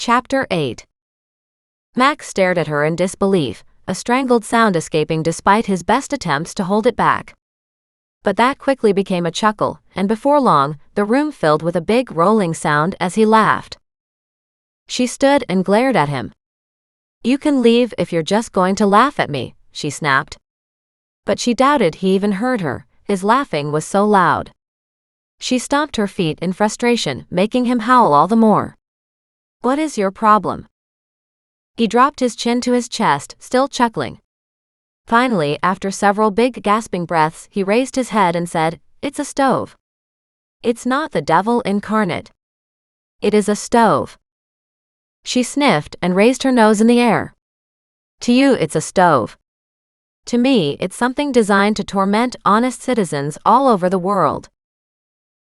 Chapter 8. Max stared at her in disbelief, a strangled sound escaping despite his best attempts to hold it back. But that quickly became a chuckle, and before long, the room filled with a big rolling sound as he laughed. She stood and glared at him. "You can leave if you're just going to laugh at me," she snapped. But she doubted he even heard her, his laughing was so loud. She stomped her feet in frustration, making him howl all the more. "What is your problem?" He dropped his chin to his chest, still chuckling. Finally, after several big gasping breaths, he raised his head and said, "It's a stove. It's not the devil incarnate. It is a stove." She sniffed and raised her nose in the air. "To you it's a stove. To me it's something designed to torment honest citizens all over the world."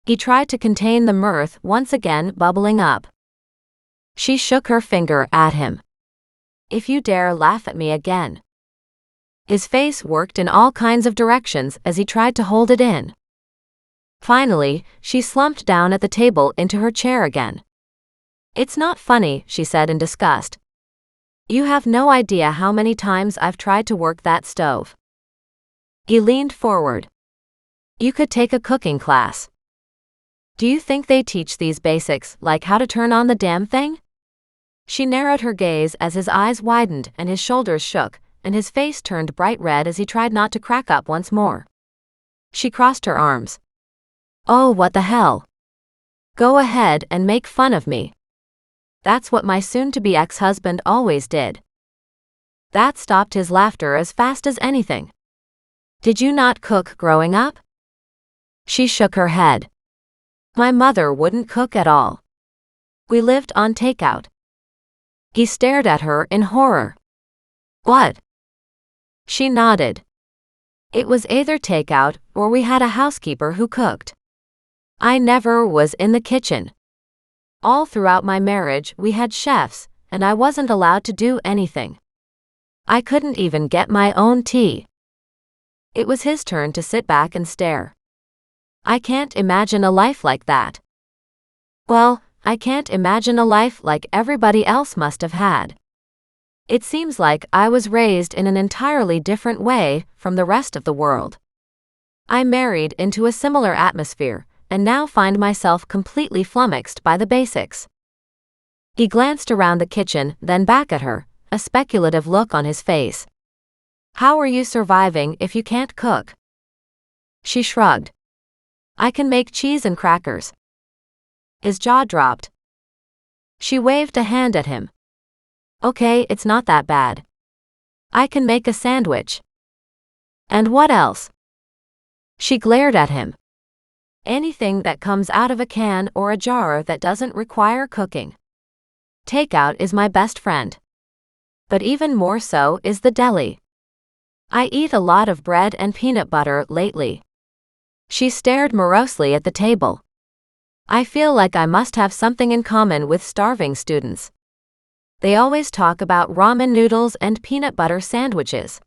He tried to contain the mirth once again bubbling up. She shook her finger at him. "If you dare laugh at me again." His face worked in all kinds of directions as he tried to hold it in. Finally, she slumped down at the table into her chair again. "It's not funny," she said in disgust. "You have no idea how many times I've tried to work that stove." He leaned forward. "You could take a cooking class. Do you think they teach these basics, like how to turn on the damn thing?" She narrowed her gaze as his eyes widened and his shoulders shook, and his face turned bright red as he tried not to crack up once more. She crossed her arms. "Oh, what the hell? Go ahead and make fun of me. That's what my soon-to-be ex-husband always did." That stopped his laughter as fast as anything. "Did you not cook growing up?" She shook her head. "My mother wouldn't cook at all. We lived on takeout." He stared at her in horror. "What?" She nodded. "It was either takeout or we had a housekeeper who cooked. I never was in the kitchen. All throughout my marriage we had chefs, and I wasn't allowed to do anything. I couldn't even get my own tea." It was his turn to sit back and stare. "I can't imagine a life like that." "Well, I can't imagine a life like everybody else must have had. It seems like I was raised in an entirely different way from the rest of the world. I married into a similar atmosphere, and now find myself completely flummoxed by the basics." He glanced around the kitchen, then back at her, a speculative look on his face. "How are you surviving if you can't cook?" She shrugged. "I can make cheese and crackers." His jaw dropped. She waved a hand at him. "Okay, it's not that bad. I can make a sandwich." "And what else?" She glared at him. "Anything that comes out of a can or a jar that doesn't require cooking. Takeout is my best friend. But even more so is the deli. I eat a lot of bread and peanut butter lately." She stared morosely at the table. "I feel like I must have something in common with starving students. They always talk about ramen noodles and peanut butter sandwiches."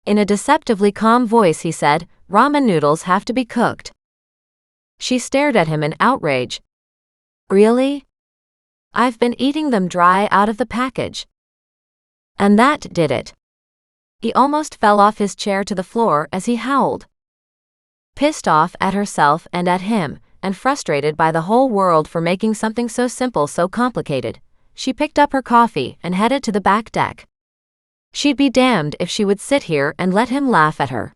In a deceptively calm voice he said, "Ramen noodles have to be cooked." She stared at him in outrage. "Really? I've been eating them dry out of the package." And that did it. He almost fell off his chair to the floor as he howled. Pissed off at herself and at him, and frustrated by the whole world for making something so simple so complicated, she picked up her coffee and headed to the back deck. She'd be damned if she would sit here and let him laugh at her.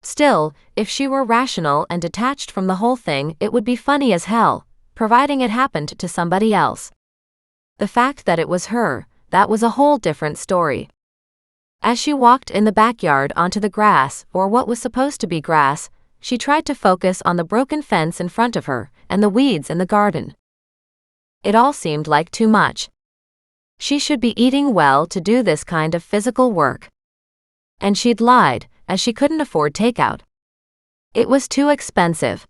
Still, if she were rational and detached from the whole thing, it would be funny as hell, providing it happened to somebody else. The fact that it was her, that was a whole different story. As she walked in the backyard onto the grass, or what was supposed to be grass, she tried to focus on the broken fence in front of her, and the weeds in the garden. It all seemed like too much. She should be eating well to do this kind of physical work. And she'd lied, as she couldn't afford takeout. It was too expensive.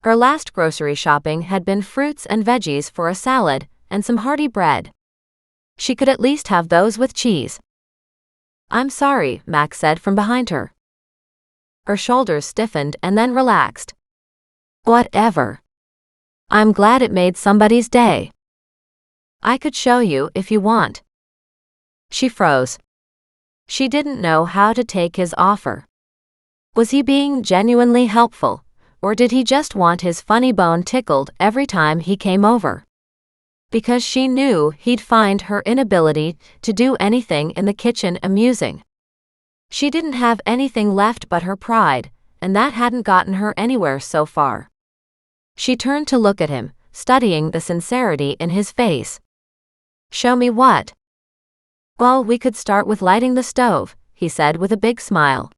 Her last grocery shopping had been fruits and veggies for a salad, and some hearty bread. She could at least have those with cheese. "I'm sorry," Max said from behind her. Her shoulders stiffened and then relaxed. "Whatever. I'm glad it made somebody's day." I could show you if you want. She froze. She didn't know how to take his offer. Was he being genuinely helpful, or did he just want his funny bone tickled every time he came over? Because she knew he'd find her inability to do anything in the kitchen amusing. She didn't have anything left but her pride, and that hadn't gotten her anywhere so far. She turned to look at him, studying the sincerity in his face. Show me what? Well, we could start with lighting the stove, he said with a big smile.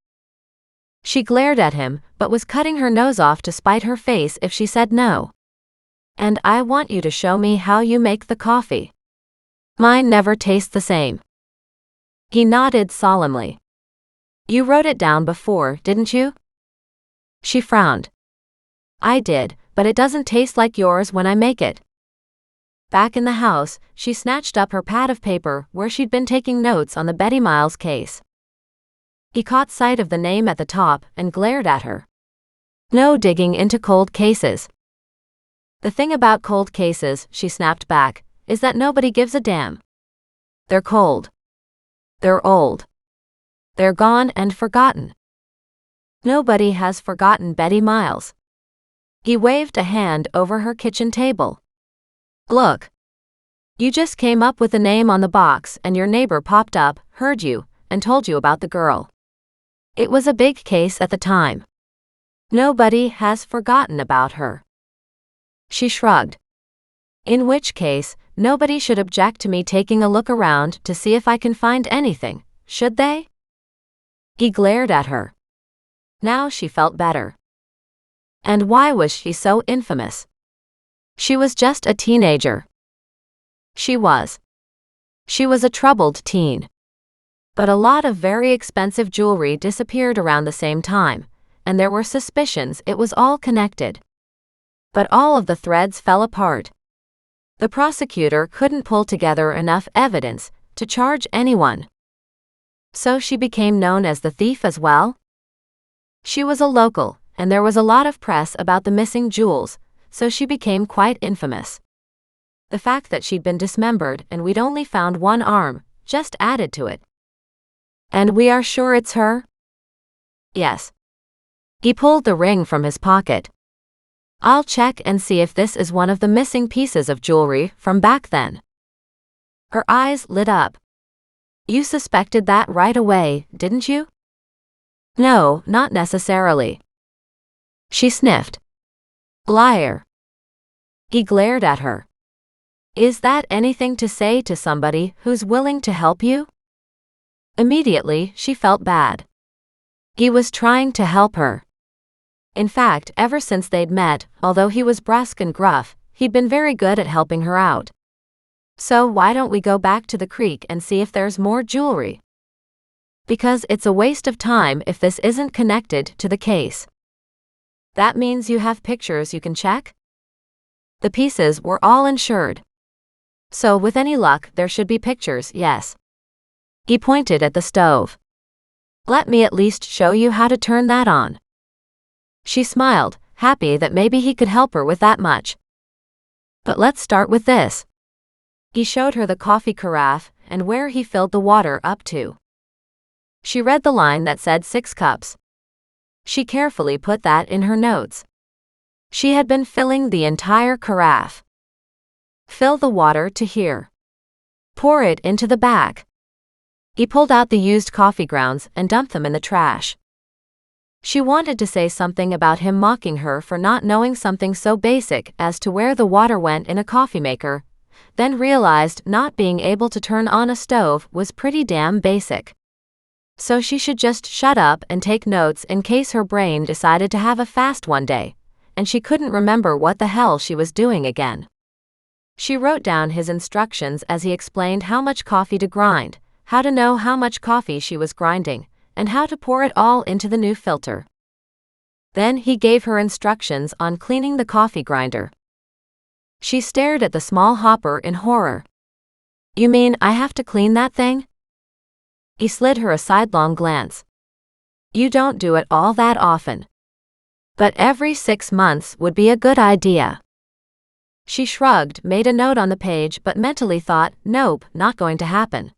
She glared at him, but was cutting her nose off to spite her face if she said no. And I want you to show me how you make the coffee. Mine never tastes the same. He nodded solemnly. You wrote it down before, didn't you? She frowned. I did, but it doesn't taste like yours when I make it. Back in the house, she snatched up her pad of paper where she'd been taking notes on the Betty Miles case. He caught sight of the name at the top and glared at her. No digging into cold cases. The thing about cold cases, she snapped back, is that nobody gives a damn. They're cold. They're old. They're gone and forgotten. Nobody has forgotten Betty Miles. He waved a hand over her kitchen table. Look. You just came up with the name on the box and your neighbor popped up, heard you, and told you about the girl. It was a big case at the time. Nobody has forgotten about her. She shrugged. In which case, nobody should object to me taking a look around to see if I can find anything, should they? He glared at her. Now she felt better. And why was she so infamous? She was just a teenager. She was. She was a troubled teen. But a lot of very expensive jewelry disappeared around the same time, and there were suspicions it was all connected. But all of the threads fell apart. The prosecutor couldn't pull together enough evidence to charge anyone. So she became known as the thief as well? She was a local, and there was a lot of press about the missing jewels, so she became quite infamous. The fact that she'd been dismembered and we'd only found one arm just added to it. And we are sure it's her? Yes. He pulled the ring from his pocket. I'll check and see if this is one of the missing pieces of jewelry from back then. Her eyes lit up. You suspected that right away, didn't you? No, not necessarily. She sniffed. Liar. He glared at her. Is that anything to say to somebody who's willing to help you? Immediately, she felt bad. He was trying to help her. In fact, ever since they'd met, although he was brusque and gruff, he'd been very good at helping her out. So why don't we go back to the creek and see if there's more jewelry? Because it's a waste of time if this isn't connected to the case. That means you have pictures you can check? The pieces were all insured. So with any luck there should be pictures, yes. He pointed at the stove. Let me at least show you how to turn that on. She smiled, happy that maybe he could help her with that much. But let's start with this. He showed her the coffee carafe and where he filled the water up to. She read the line that said 6 cups. She carefully put that in her notes. She had been filling the entire carafe. Fill the water to here. Pour it into the back. He pulled out the used coffee grounds and dumped them in the trash. She wanted to say something about him mocking her for not knowing something so basic as to where the water went in a coffee maker, then realized not being able to turn on a stove was pretty damn basic. So she should just shut up and take notes in case her brain decided to have a fast one day, and she couldn't remember what the hell she was doing again. She wrote down his instructions as he explained how much coffee to grind, how to know how much coffee she was grinding, and how to pour it all into the new filter. Then he gave her instructions on cleaning the coffee grinder. She stared at the small hopper in horror. You mean I have to clean that thing? He slid her a sidelong glance. You don't do it all that often. But every 6 months would be a good idea. She shrugged, made a note on the page, but mentally thought, nope, not going to happen.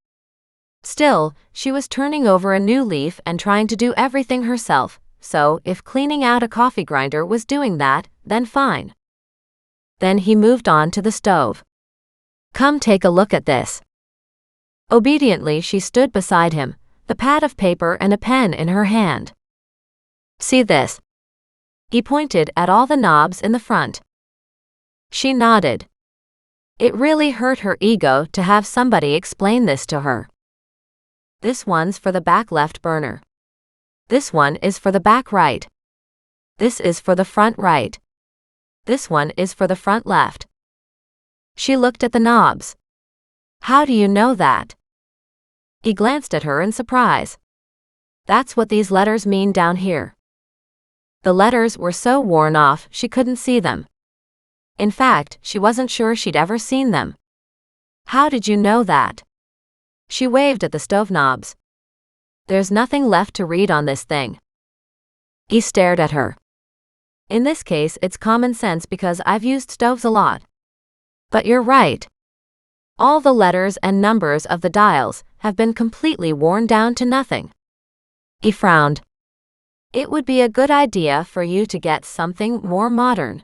Still, she was turning over a new leaf and trying to do everything herself, so if cleaning out a coffee grinder was doing that, then fine. Then he moved on to the stove. Come take a look at this. Obediently, she stood beside him, the pad of paper and a pen in her hand. See this? He pointed at all the knobs in the front. She nodded. It really hurt her ego to have somebody explain this to her. This one's for the back left burner. This one is for the back right. This is for the front right. This one is for the front left. She looked at the knobs. How do you know that? He glanced at her in surprise. That's what these letters mean down here. The letters were so worn off she couldn't see them. In fact, she wasn't sure she'd ever seen them. How did you know that? She waved at the stove knobs. There's nothing left to read on this thing. He stared at her. In this case, it's common sense because I've used stoves a lot. But you're right. All the letters and numbers of the dials have been completely worn down to nothing. He frowned. It would be a good idea for you to get something more modern.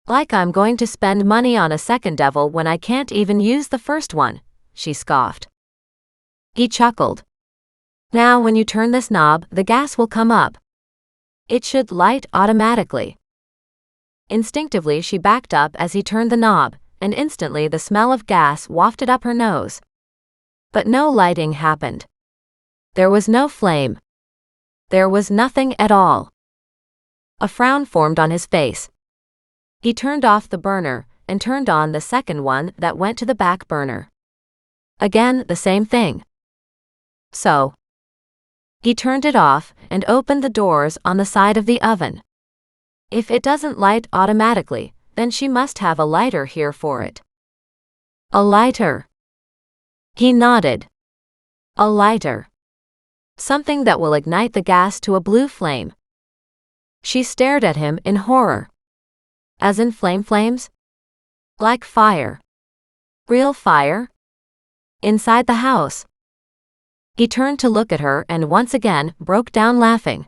Like I'm going to spend money on a second devil when I can't even use the first one, she scoffed. He chuckled. Now when you turn this knob, the gas will come up. It should light automatically. Instinctively, she backed up as he turned the knob, and instantly the smell of gas wafted up her nose. But no lighting happened. There was no flame. There was nothing at all. A frown formed on his face. He turned off the burner and turned on the second one that went to the back burner. Again, the same thing. So he turned it off and opened the doors on the side of the oven. If it doesn't light automatically, then she must have a lighter here for it. A lighter. He nodded. A lighter. Something that will ignite the gas to a blue flame. She stared at him in horror. As in flames? Like fire. Real fire? Inside the house. He turned to look at her and once again broke down laughing.